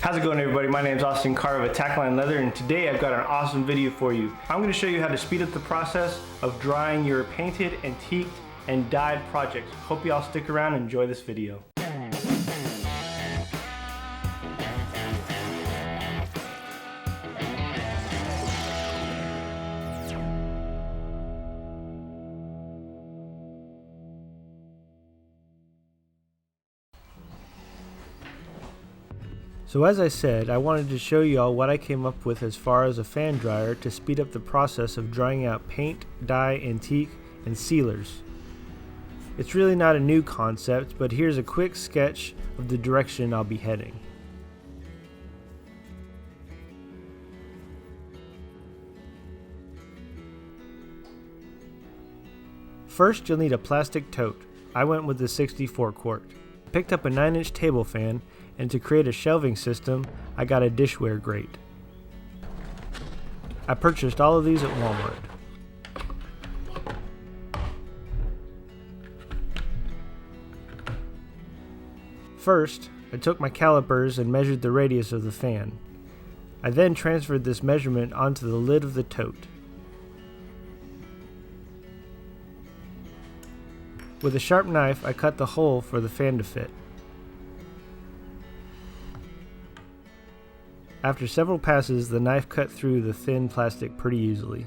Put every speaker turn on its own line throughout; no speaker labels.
How's it going, everybody? My name is Austin Carr of Attackline Leather, and today I've got an awesome video for you. I'm going to show you how to speed up the process of drying your painted, antiqued, and dyed projects. Hope you all stick around and enjoy this video. So as I said, I wanted to show you all what I came up with as far as a fan dryer to speed up the process of drying out paint, dye, antique, and sealers. It's really not a new concept, but here's a quick sketch of the direction I'll be heading. First, you'll need a plastic tote. I went with the 64 quart. Picked up a 9-inch table fan, and to create a shelving system, I got a dishware grate. I purchased all of these at Walmart. First, I took my calipers and measured the radius of the fan. I then transferred this measurement onto the lid of the tote. With a sharp knife, I cut the hole for the fan to fit. After several passes, the knife cut through the thin plastic pretty easily.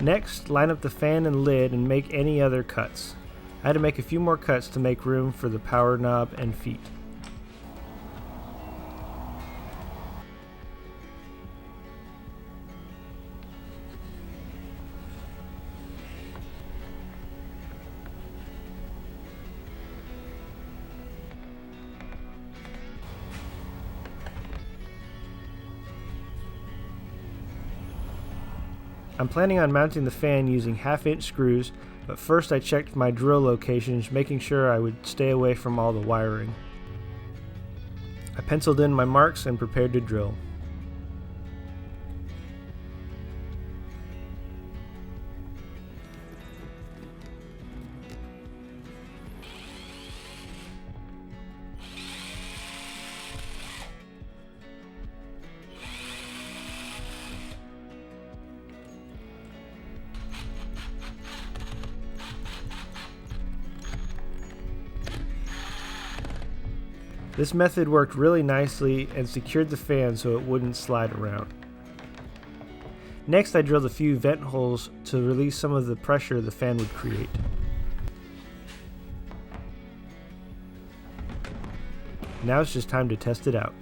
Next, line up the fan and lid and make any other cuts. I had to make a few more cuts to make room for the power knob and feet. I'm planning on mounting the fan using 1/2-inch screws, but first I checked my drill locations, making sure I would stay away from all the wiring. I penciled in my marks and prepared to drill. This method worked really nicely and secured the fan so it wouldn't slide around. Next, I drilled a few vent holes to release some of the pressure the fan would create. Now it's just time to test it out.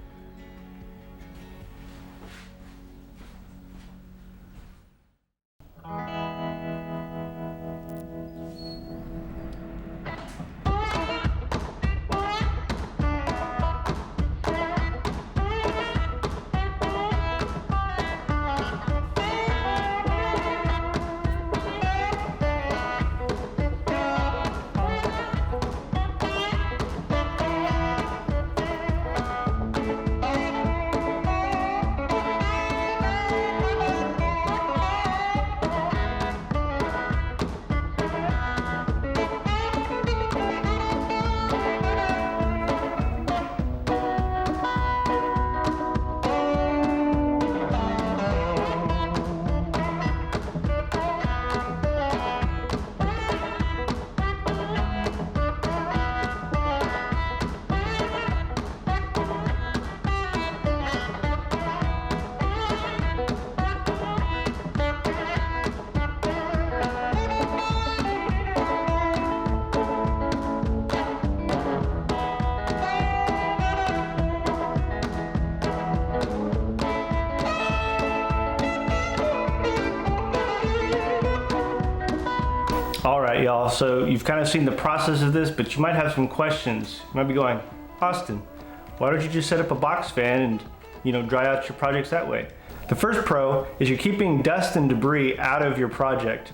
All right, y'all, so you've kind of seen the process of this, but you might have some questions. You might be going, Austin, why don't you just set up a box fan and, dry out your projects that way? The first pro is you're keeping dust and debris out of your project.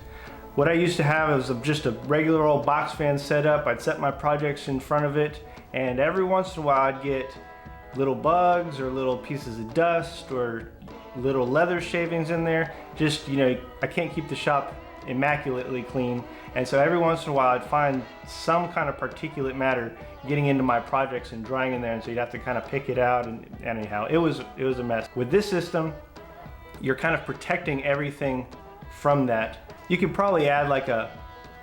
What I used to have was just a regular old box fan setup. I'd set my projects in front of it, and every once in a while I'd get little bugs or little pieces of dust or little leather shavings in there. Just, you know, I can't keep the shop immaculately clean, and so every once in a while I'd find some kind of particulate matter getting into my projects and drying in there, and so you'd have to kind of pick it out, and anyhow, it was a mess. With this system, you're kind of protecting everything from that. You could probably add like a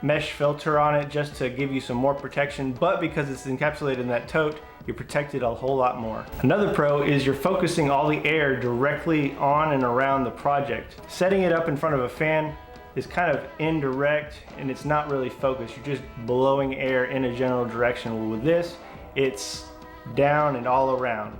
mesh filter on it just to give you some more protection, but because it's encapsulated in that tote, you're protected a whole lot more. Another pro is you're focusing all the air directly on and around the project. Setting it up in front of a fan is kind of indirect and it's not really focused. You're just blowing air in a general direction. With this, it's down and all around.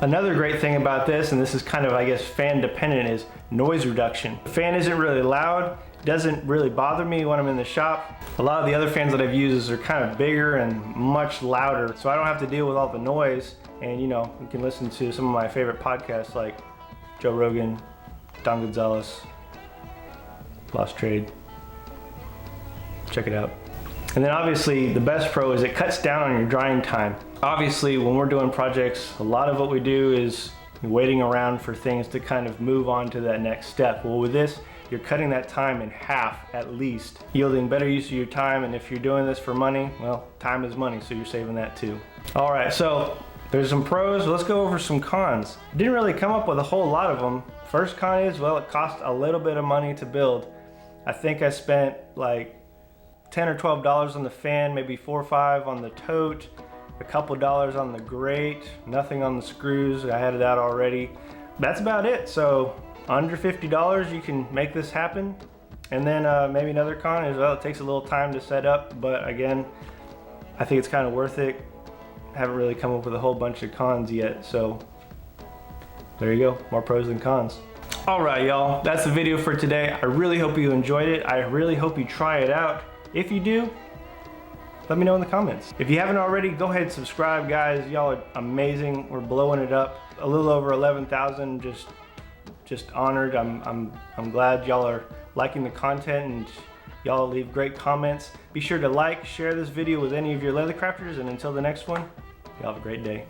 Another great thing about this, and this is kind of, I guess, fan dependent, is noise reduction. The fan isn't really loud, doesn't really bother me when I'm in the shop. A lot of the other fans that I've used are kind of bigger and much louder, so I don't have to deal with all the noise. And you know, you can listen to some of my favorite podcasts like Joe Rogan, Don Gonzalez, Lost Trade. Check it out. And then obviously the best pro is it cuts down on your drying time. Obviously when we're doing projects, a lot of what we do is waiting around for things to kind of move on to that next step. Well, with this, you're cutting that time in half at least, yielding better use of your time. And if you're doing this for money, well, time is money, so you're saving that too. All right, so there's some pros. Let's go over some cons. Didn't really come up with a whole lot of them. First con is, well, it cost a little bit of money to build. I think I spent like $10 or $12 on the fan, maybe $4 or $5 on the tote, a couple dollars on the grate, nothing on the screws. I had it out already. That's about it. So under $50, you can make this happen. And then maybe another con is, well, it takes a little time to set up, but again, I think it's kind of worth it. Haven't really come up with a whole bunch of cons yet, so there you go, more pros than cons. All right, y'all, that's the video for today. I really hope you enjoyed it. I really hope you try it out. If you do, let me know in the comments. If you haven't already, go ahead and subscribe, guys. Y'all are amazing. We're blowing it up. A little over 11,000. Just honored. I'm glad y'all are liking the content and y'all leave great comments. Be sure to like, share this video with any of your leather crafters, and until the next one, y'all have a great day.